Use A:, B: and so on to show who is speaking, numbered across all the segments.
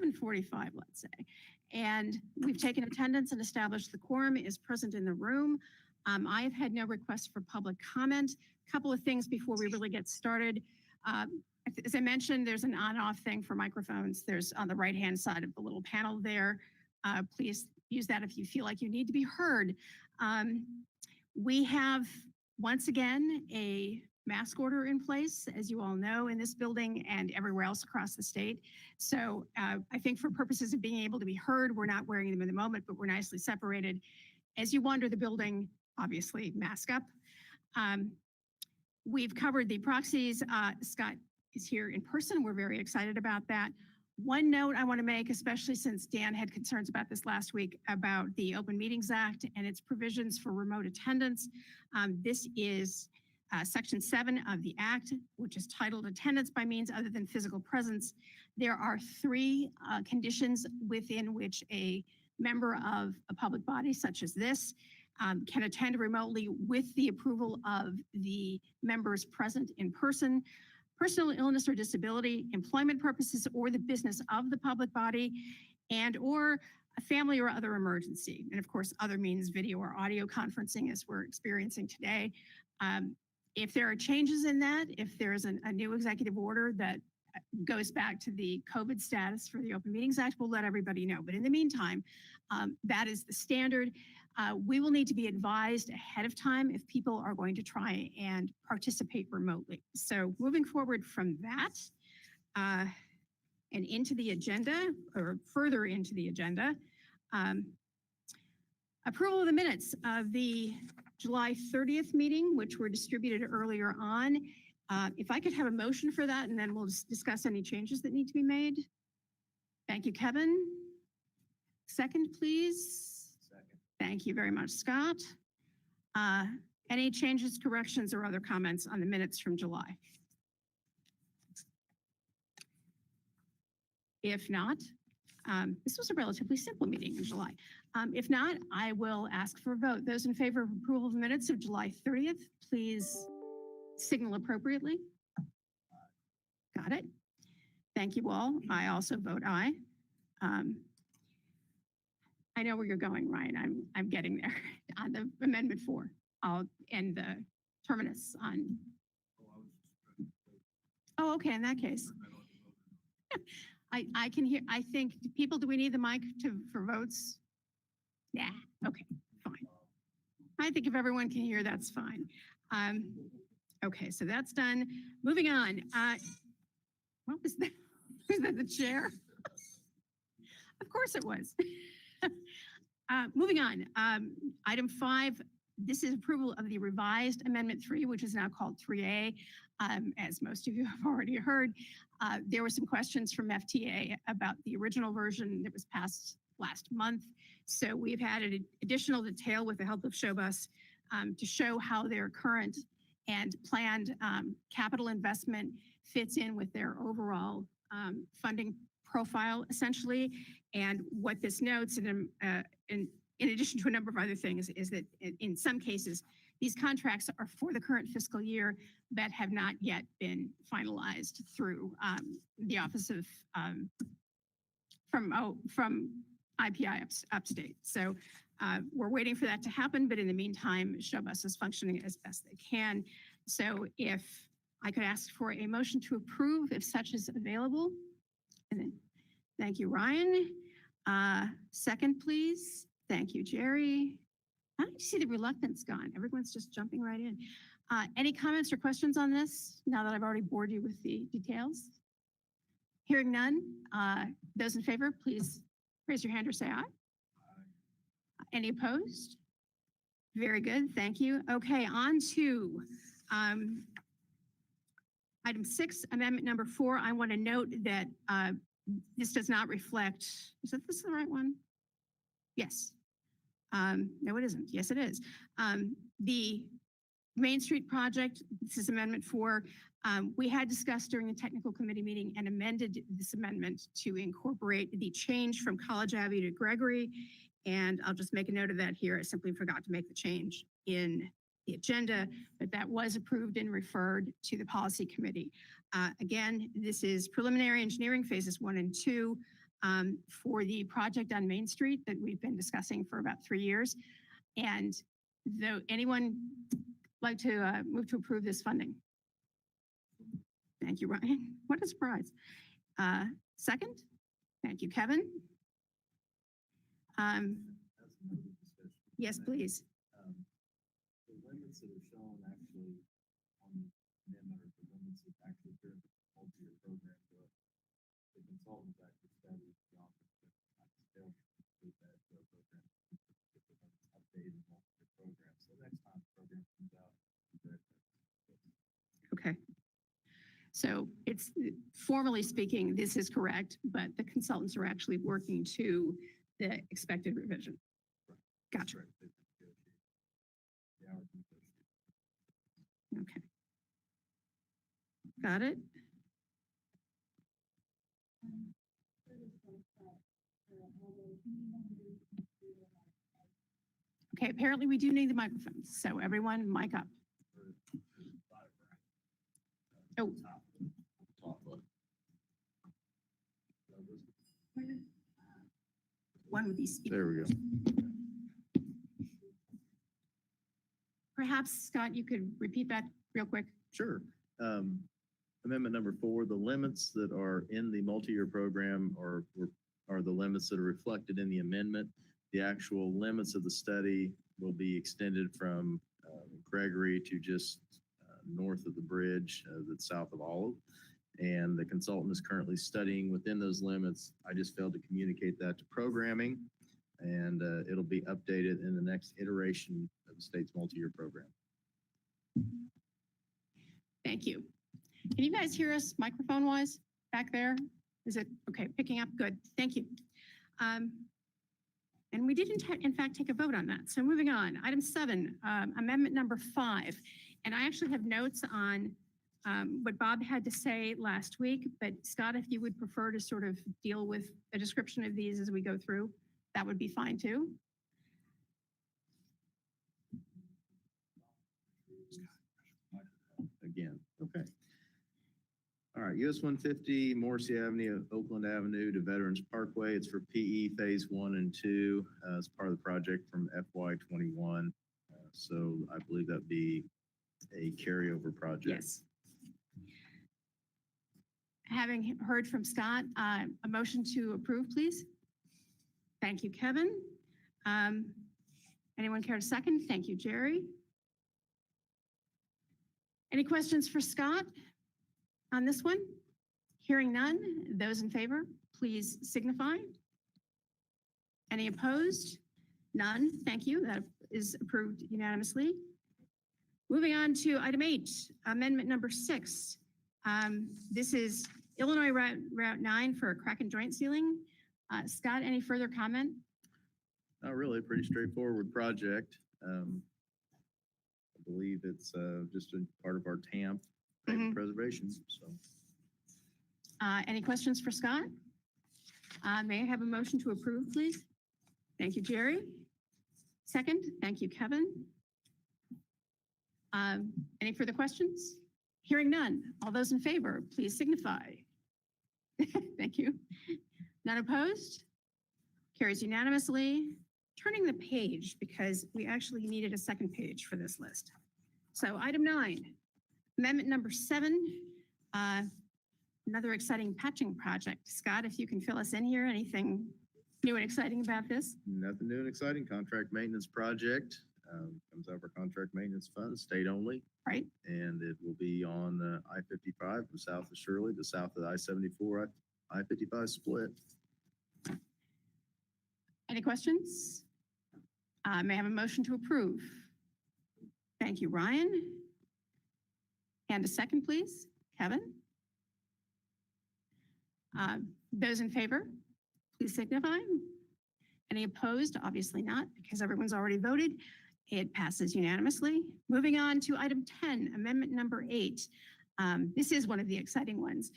A: 11:45, let's say. And we've taken attendance and established the quorum is present in the room. I have had no requests for public comment. A couple of things before we really get started. As I mentioned, there's an on-off thing for microphones. There's on the right-hand side of the little panel there. Please use that if you feel like you need to be heard. We have, once again, a mask order in place, as you all know, in this building and everywhere else across the state. So I think for purposes of being able to be heard, we're not wearing them in the moment, but we're nicely separated. As you wander the building, obviously, mask up. We've covered the proxies. Scott is here in person. We're very excited about that. One note I want to make, especially since Dan had concerns about this last week about the Open Meetings Act and its provisions for remote attendance. This is Section 7 of the Act, which is titled Attendance by Means Other Than Physical Presence. There are 3 conditions within which a member of a public body such as this can attend remotely with the approval of the members present in person. Personal illness or disability, employment purposes, or the business of the public body, and or a family or other emergency. And of course, other means video or audio conferencing as we're experiencing today. If there are changes in that, if there's a new executive order that goes back to the COVID status for the Open Meetings Act, we'll let everybody know. But in the meantime, that is the standard. We will need to be advised ahead of time if people are going to try and participate remotely. So moving forward from that and into the agenda, or further into the agenda, approval of the minutes of the July 30th meeting, which were distributed earlier on. If I could have a motion for that, and then we'll discuss any changes that need to be made. Thank you, Kevin. Second, please. Thank you very much, Scott. Any changes, corrections, or other comments on the minutes from July? If not, this was a relatively simple meeting in July. If not, I will ask for a vote. Those in favor of approval of the minutes of July 30th, please signal appropriately. Got it. Thank you all. I also vote aye. I know where you're going, Ryan. I'm getting there on the Amendment 4. I'll end the terminus on. Oh, okay. In that case, I can hear. I think people. Do we need the mic for votes? Yeah. Okay. Fine. I think if everyone can hear, that's fine. Okay. So that's done. Moving on. What was that? Was that the chair? Of course it was. Moving on, item 5, this is approval of the revised Amendment 3, which is now called 3A. As most of you have already heard, there were some questions from FTA about the original version that was passed last month. So we've added additional detail with the help of Showbus to show how their current and planned capital investment fits in with their overall funding profile, essentially. And what this notes, in addition to a number of other things, is that in some cases, these contracts are for the current fiscal year that have not yet been finalized through the Office of, from IPI upstate. So we're waiting for that to happen, but in the meantime, Showbus is functioning as best they can. So if I could ask for a motion to approve, if such is available. And then, thank you, Ryan. Second, please. Thank you, Jerry. How did you see the reluctance gone? Everyone's just jumping right in. Any comments or questions on this, now that I've already bored you with the details? Hearing none, those in favor, please raise your hand or say aye. Any opposed? Very good, thank you. Okay, on to item 6, amendment number 4. I want to note that this does not reflect, is this the right one? Yes. No, it isn't. Yes, it is. The Main Street project, this is amendment 4. We had discussed during the technical committee meeting and amended this amendment to incorporate the change from College Avenue to Gregory. And I'll just make a note of that here. I simply forgot to make the change in the agenda, but that was approved and referred to the policy committee. Again, this is preliminary engineering phases 1 and 2. for the project on Main Street that we've been discussing for about 3 years. And though anyone like to move to approve this funding? Thank you, Ryan. What a surprise. Second? Thank you, Kevin. Yes, please.
B: The limits that are shown actually on the amendment are the limits that actually appear in the multi-year program. The consultants actually studied the office, but still include that program. Updated multi-year program. So next time the program comes out,
A: okay. So it's formally speaking, this is correct, but the consultants are actually working to the expected revision. Gotcha. Okay. Got it. Okay, apparently we do need the microphones, so everyone mic up. Oh. One with these speakers.
B: There we go.
A: Perhaps, Scott, you could repeat that real quick.
B: Sure. Amendment number 4, the limits that are in the multi-year program are the limits that are reflected in the amendment. The actual limits of the study will be extended from Gregory to just north of the bridge that's south of Olive. And the consultant is currently studying within those limits. I just failed to communicate that to programming, and it'll be updated in the next iteration of the state's multi-year program.
A: Thank you. Can you guys hear us microphone wise back there? Is it okay? Picking up? Good. Thank you. And we did in fact take a vote on that. So moving on, item 7, amendment number 5. And I actually have notes on what Bob had to say last week, but Scott, if you would prefer to sort of deal with a description of these as we go through, that would be fine too.
B: Again, okay. All right, US 150, Morrissey Avenue, Oakland Avenue to Veterans Parkway. It's for PE phase 1 and 2 as part of the project from FY21. So I believe that'd be a carryover project.
A: Yes. Having heard from Scott, a motion to approve, please. Thank you, Kevin. Anyone care to second? Thank you, Jerry. Any questions for Scott on this one? Hearing none, those in favor, please signify. Any opposed? None, thank you. That is approved unanimously. Moving on to item 8, amendment number 6. This is Illinois Route 9 for a crack and joint sealing. Scott, any further comment?
B: Not really, pretty straightforward project. I believe it's just a part of our TAMP preservation. So,
A: any questions for Scott? May I have a motion to approve, please? Thank you, Jerry. Second, thank you, Kevin. Any further questions? Hearing none. All those in favor, please signify. Thank you. None opposed? Carries unanimously. Turning the page because we actually needed a second page for this list. So item 9, amendment number 7, another exciting patching project. Scott, if you can fill us in here, anything new and exciting about this?
B: nothing new and exciting. Contract maintenance project. Comes out of our contract maintenance fund, state only.
A: Right.
B: And it will be on I-55 from south of Shirley to south of I-74, I-55 split.
A: Any questions? May I have a motion to approve? Thank you, Ryan. And a second, please. Kevin? Those in favor, please signify. Any opposed? Obviously not, because everyone's already voted. It passes unanimously. Moving on to item 10, amendment number 8. This is one of the exciting ones.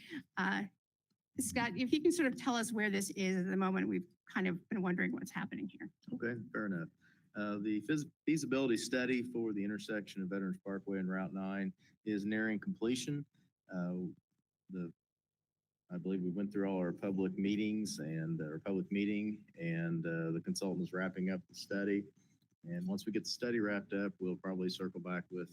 A: Scott, if you can sort of tell us where this is at the moment, we've kind of been wondering what's happening here.
B: Okay, fair enough. The feasibility study for the intersection of Veterans Parkway and Route 9 is nearing completion. I believe we went through all our public meetings and our public meeting, and the consultant is wrapping up the study. And once we get the study wrapped up, we'll probably circle back with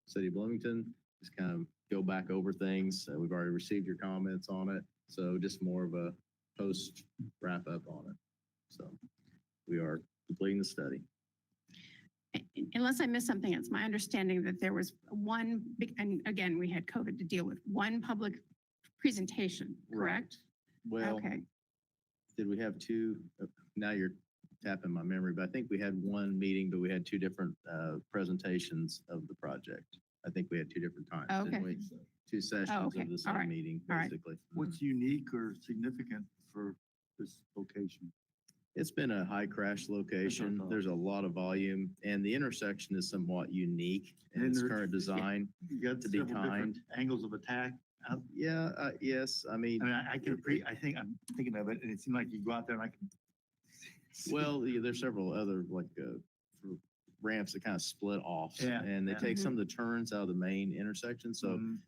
B: City of Bloomington, just kind of go back over things. We've already received your comments on it, so just more of a post wrap up on it. So we are completing the study.
A: Unless I missed something, it's my understanding that there was one big, and again, we had COVID to deal with, one public presentation, correct?
B: Well,
A: Okay,
B: did we have two? Now you're tapping my memory, but I think we had one meeting, but we had two different presentations of the project. I think we had two different times,
A: Okay.
B: didn't we? Two sessions
A: okay.
B: of the
A: All
B: same
A: right.
B: meeting,
A: All right.
B: basically.
C: What's unique or significant for this location?
B: It's been a high crash location.
C: thought.
B: There's a lot of volume, and the intersection is somewhat unique in
C: And
B: its
C: there-
B: current design.
C: You got
B: To be
C: several different
B: kind.
C: angles of attack.
B: Yeah, yes, I mean,
C: I mean, I think I'm thinking of it, and it seemed like you go out there and I can.
B: well, yeah, there's several other for ramps that kind of split off.
C: Yeah,
B: And they
C: yeah.
B: take some of the turns out of the main intersection, so
C: Mhm.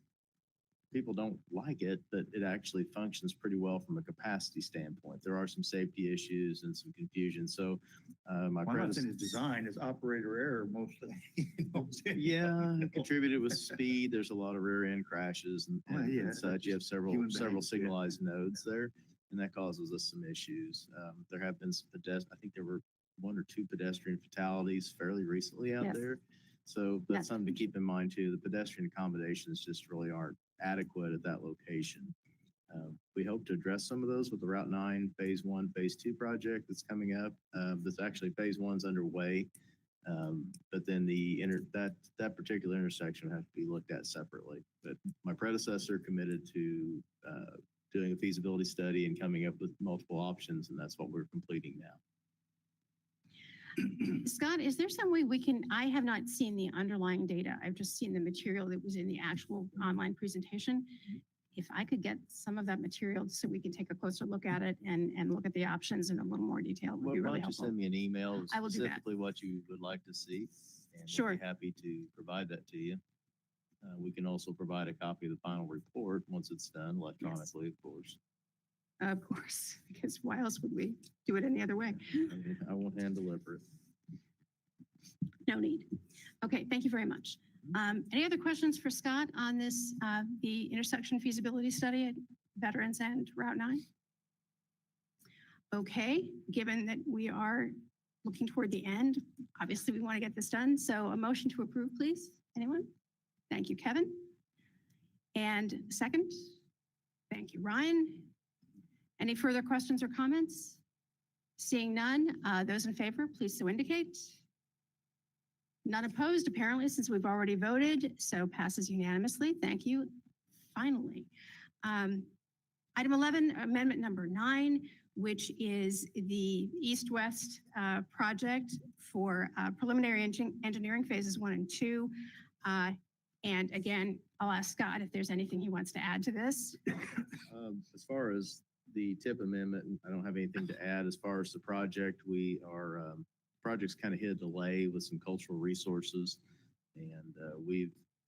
B: people don't like it, but it actually functions pretty well from a capacity standpoint. There are some safety issues and some confusion, so my
C: Well, I'm not
B: predecessor.
C: saying it's design, it's operator error mostly. You know what I'm saying?
B: Yeah, contributed with speed. There's a lot of rear end crashes and,
C: Well,
B: and,
C: yeah,
B: and such. You have several
C: human behavior, yeah.
B: signalized nodes there, and that causes us some issues. There have been some I think there were one or two pedestrian fatalities fairly recently out
A: Yes.
B: there. So that's
A: Yes.
B: something to keep in mind too. The pedestrian accommodations just really aren't adequate at that location. We hope to address some of those with the Route 9 Phase 1, Phase 2 project that's coming up. That's actually Phase 1's underway. But then that particular intersection will have to be looked at separately. But my predecessor committed to doing a feasibility study and coming up with multiple options, and that's what we're completing now.
A: Scott, is there some way we can, I have not seen the underlying data. I've just seen the material that was in the actual online presentation. If I could get some of that material so we can take a closer look at it and look at the options in a little more detail, would
B: Why
A: be
B: don't
A: really
B: you
A: helpful.
B: send me an email
A: I will do that.
B: specifically what you would like to see? And
A: Sure.
B: we'll be happy to provide that to you. We can also provide a copy of the final report once it's done electronically, of course.
A: Of course, because why else would we do it any other way?
B: I won't hand deliver it.
A: No need. Okay, thank you very much. Any other questions for Scott on this, the intersection feasibility study at Veterans and Route 9? Okay, given that we are looking toward the end, obviously we want to get this done. So a motion to approve, please. Anyone? Thank you, Kevin. And second? Thank you, Ryan. Any further questions or comments? Seeing none, those in favor, please so indicate. None opposed, apparently, since we've already voted, so passes unanimously. Thank you. Finally. Item 11, amendment number 9, which is the east-west project for preliminary engineering phases 1 and 2. And again, I'll ask Scott if there's anything he wants to add to this.
B: As far as the TIP amendment, I don't have anything to add. As far as the project, project's kind of hit a delay with some cultural resources, and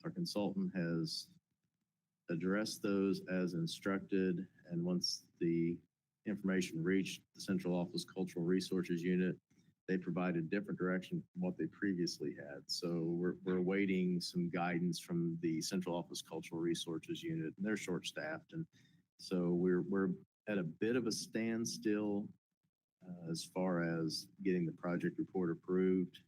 B: our consultant has addressed those as instructed, and once the information reached the central office cultural resources unit, they provided different direction from what they previously had. So we're awaiting some guidance from the central office cultural resources unit, and they're short-staffed, and so we're at a bit of a standstill as far as getting the project report approved.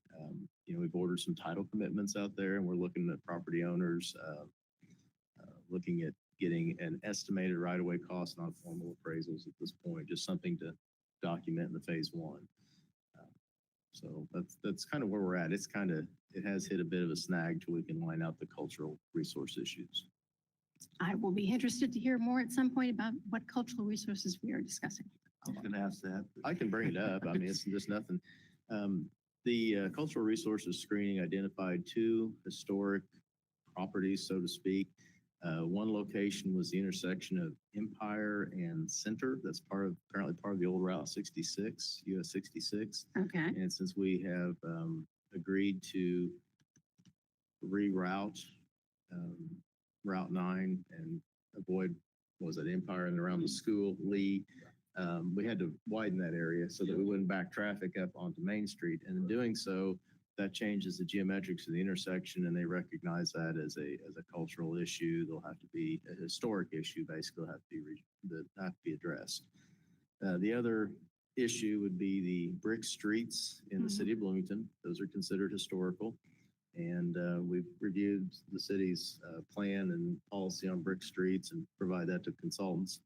B: We've ordered some title commitments out there, and we're looking at property owners, looking at getting an estimated right-of-way cost, not formal appraisals at this point, just something to document in the phase 1. So that's kind of where we're at. It has hit a bit of a snag till we can line out the cultural resource issues.
A: I will be interested to hear more at some point about what cultural resources we are discussing.
C: I was gonna ask that. but-
B: I can bring it up. I mean, it's just nothing. The cultural resources screening identified 2 historic properties, so to speak. One location was the intersection of Empire and Center. That's apparently part of the old Route 66, US 66.
A: Okay.
B: And since we have agreed to reroute Route 9 and avoid what was it, Empire and around the school, Lee. We had to widen that area so that we wouldn't back traffic up onto Main Street. And in doing so, that changes the geometrics of the intersection, and they recognize that as a cultural issue. There'll have to be a historic issue, basically, that have to be addressed. The other issue would be the brick streets in the city of Bloomington. Those are considered historical. And we've reviewed the city's plan and policy on brick streets and provide that to consultants.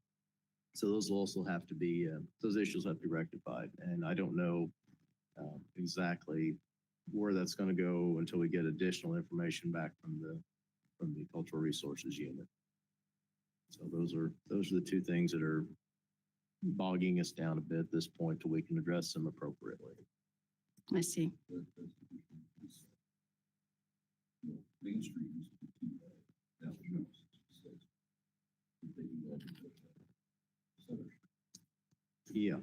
B: So those will also have to be, those issues have to be rectified. And I don't know exactly where that's going to go until we get additional information back from the Cultural Resources Unit. So those are the two things that are bogging us down a bit at this point till we can address them appropriately.
A: I see.
D: Main Street used to be now it's not 66. They do that in Center Street.
B: Yeah.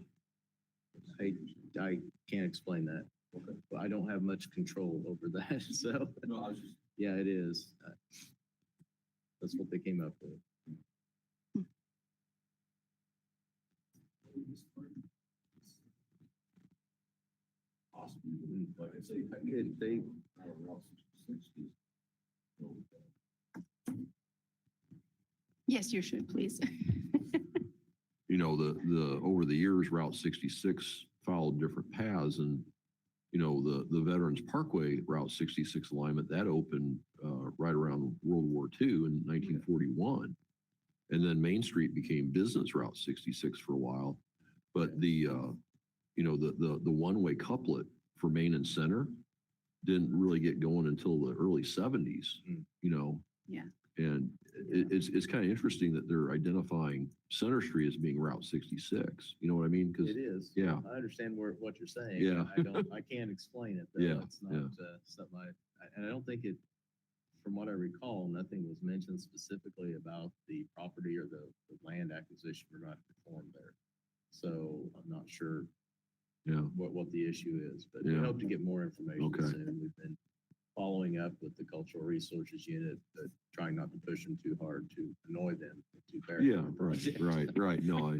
B: I can't explain that.
D: Okay.
B: But I don't have much control over that. So
D: No, I was just,
B: yeah, it is. That's what they came up with.
D: possibly, like I say, I
B: Could they,
D: Route 66 is,
A: Yes, you should, please.
E: You know, the over the years, Route 66 followed different paths, and you know, the Veterans Parkway Route 66 alignment that opened right around World War II in 1941, and then Main Street became Business Route 66 for a while. But the you know, the one-way couplet for Main and Center didn't really get going until the early 70s. You know.
A: Yeah.
E: And it's kind of interesting that they're identifying Center Street as being Route 66. You know what I mean? Because
B: it is.
E: yeah.
B: I understand what you're saying.
E: Yeah.
B: I can't explain it though.
E: Yeah,
B: It's not
E: yeah.
B: Something and I don't think it, from what I recall, nothing was mentioned specifically about the property or the land acquisition we're going to perform there. So I'm not sure
E: yeah.
B: what the issue is, but we
E: Yeah.
B: hope to get more information
E: Okay.
B: soon. We've been following up with the Cultural Resources Unit, trying not to push them too hard to annoy them, to verify
E: Yeah,
B: the project.
E: right. No,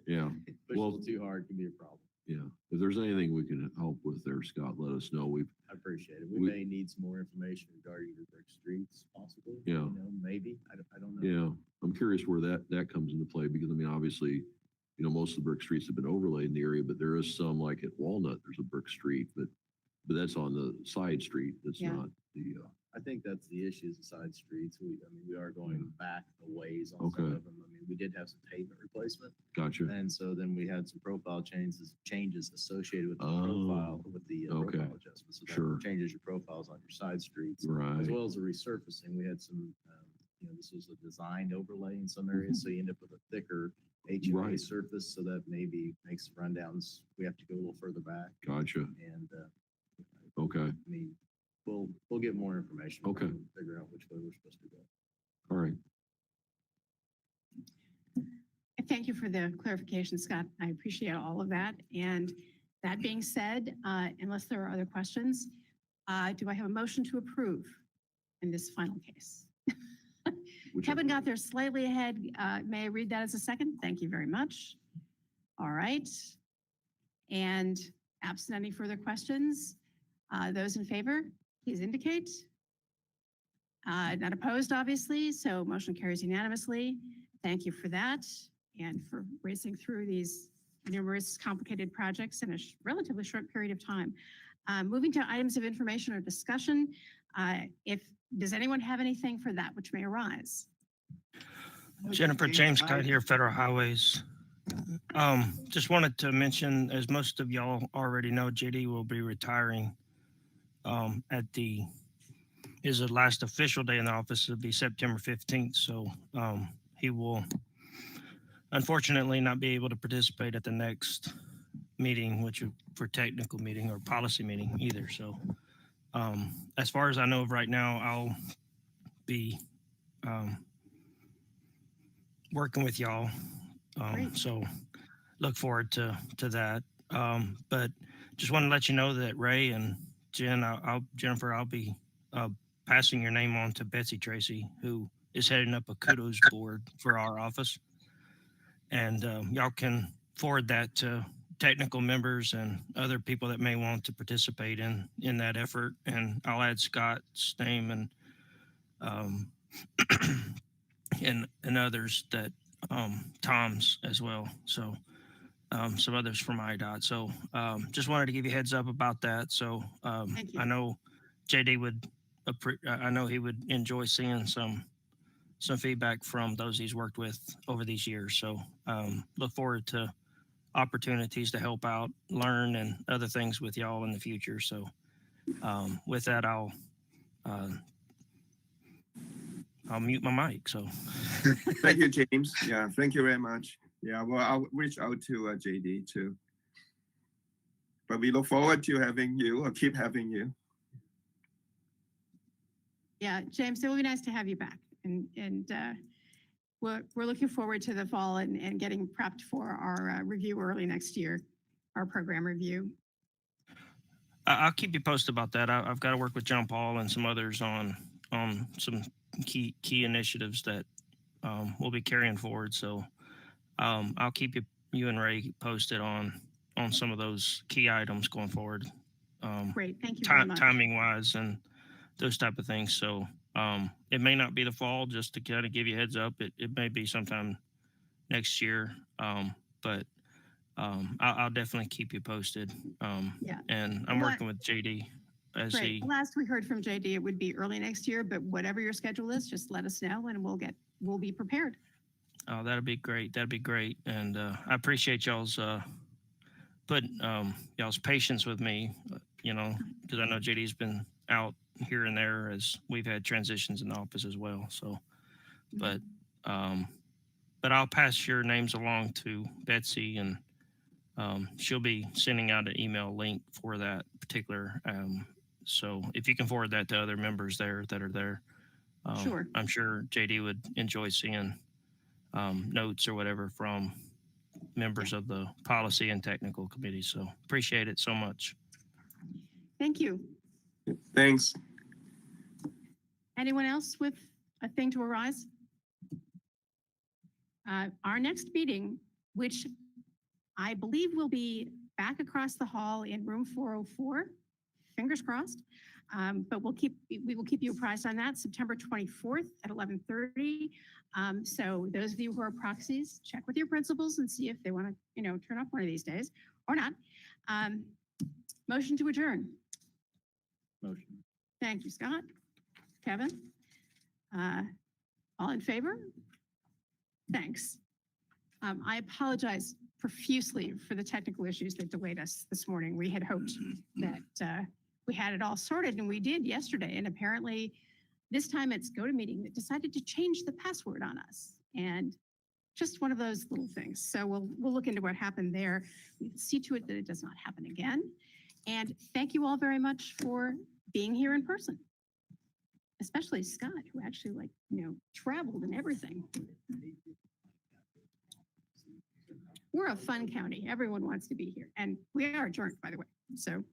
E: yeah,
B: Push
E: Well-
B: them too hard can be a problem.
E: yeah. If there's anything we can help with there, Scott, let us know.
B: I appreciate it. We
E: We-
B: may need some more information regarding the brick streets, possibly.
E: Yeah.
B: You know, maybe. I don't know.
E: Yeah, I'm curious where that comes into play, because I mean, obviously, you know, most of the brick streets have been overlaid in the area, but there is some, like at Walnut, there's a brick street, but that's on the side street. That's
A: Yeah.
E: not the,
B: I think that's the issue, is the side streets. We are going back a ways on
E: Okay.
B: some of them. I mean, we did have some pavement replacement.
E: gotcha.
B: And so then we had some profile changes associated with the
E: Oh,
B: profile, with the
E: okay.
B: profile adjustments. So
E: Sure.
B: that changes your profiles on your side streets. As
E: Right,
B: well as the resurfacing. We had some, you know, this was a designed overlay in some areas, so you end up with a thicker HMA
E: Right.
B: surface, so that maybe makes rundowns. We have to go a little further back,
E: gotcha.
B: and
E: Okay,
B: I mean, we'll get more information.
E: Okay.
B: and figure out which way we're supposed to go.
E: all right.
A: Thank you for the clarification, Scott. I appreciate all of that. And that being said, unless there are other questions, do I have a motion to approve in this final case? Kevin got there slightly ahead. May I read that as a second? Thank you very much. All right. And absent any further questions, those in favor, please indicate. Not opposed, obviously, so motion carries unanimously. Thank you for that and for racing through these numerous complicated projects in a relatively short period of time. Moving to items of information or discussion, does anyone have anything for that which may arise?
F: Jennifer James Scott here, Federal Highways. Just wanted to mention, as most of y'all already know, JD will be retiring at his last official day in the office. It'll be September 15th. So he will unfortunately not be able to participate at the next meeting, which is for technical meeting or policy meeting either. So as far as I know of right now, I'll be working with y'all.
A: Great.
F: So look forward to that. But just want to let you know that Ray and Jennifer, I'll be passing your name on to Betsy Tracy, who is heading up a kudos board for our office. And y'all can forward that to technical members and other people that may want to participate in that effort. And I'll add Scott's name and and others that Tom's as well. So some others from IDOT. So just wanted to give you a heads up about that. So
A: Thank you.
F: I know JD would, I know he would enjoy seeing some feedback from those he's worked with over these years. So look forward to opportunities to help out, learn, and other things with y'all in the future. So with that, I'll mute my mic. So
G: Thank you, James. Yeah, thank you very much. Yeah, well, I'll reach out to JD too. But we look forward to having you or keep having you.
A: Yeah, James, it will be nice to have you back. And we're looking forward to the fall and getting prepped for our review early next year, our program review.
F: I'll keep you posted about that. I've got to work with John Paul and some others on some key initiatives that we'll be carrying forward. So I'll keep you and Ray posted on some of those key items going forward.
A: Great, thank you very much.
F: Timing wise and those type of things. So it may not be the fall, just to kind of give you a heads up. It may be sometime next year, but I'll definitely keep you posted.
A: Yeah.
F: And I'm working with JD as
A: Great. Last we heard from JD, it would be early next year, but whatever your schedule is, just let us know and we'll be prepared.
F: Oh, that'd be great. That'd be great. And I appreciate y'all's y'all's patience with me, because I know JD's been out here and there as we've had transitions in the office as well. So, but I'll pass your names along to Betsy, and she'll be sending out an email link for that particular. So if you can forward that to other members there that are there,
A: Sure.
F: I'm sure JD would enjoy seeing notes or whatever from members of the policy and technical committee. So appreciate it so much.
A: Thank you.
G: Thanks.
A: Anyone else with a thing to arise? Our next meeting, which I believe will be back across the hall in room 404, fingers crossed. But we will keep you apprised on that, September 24th at 11:30. So those of you who are proxies, check with your principals and see if they want to, turn up one of these days or not. Motion to adjourn.
B: Motion.
A: Thank you, Scott. Kevin? All in favor? Thanks. I apologize profusely for the technical issues that delayed us this morning. We had hoped that we had it all sorted, and we did yesterday. And apparently this time it's GoToMeeting that decided to change the password on us. And just one of those little things. So we'll look into what happened there. We'll see to it that it does not happen again. And thank you all very much for being here in person, especially Scott, who actually traveled and everything. We're a fun county. Everyone wants to be here. And we are adjourned, by the way. So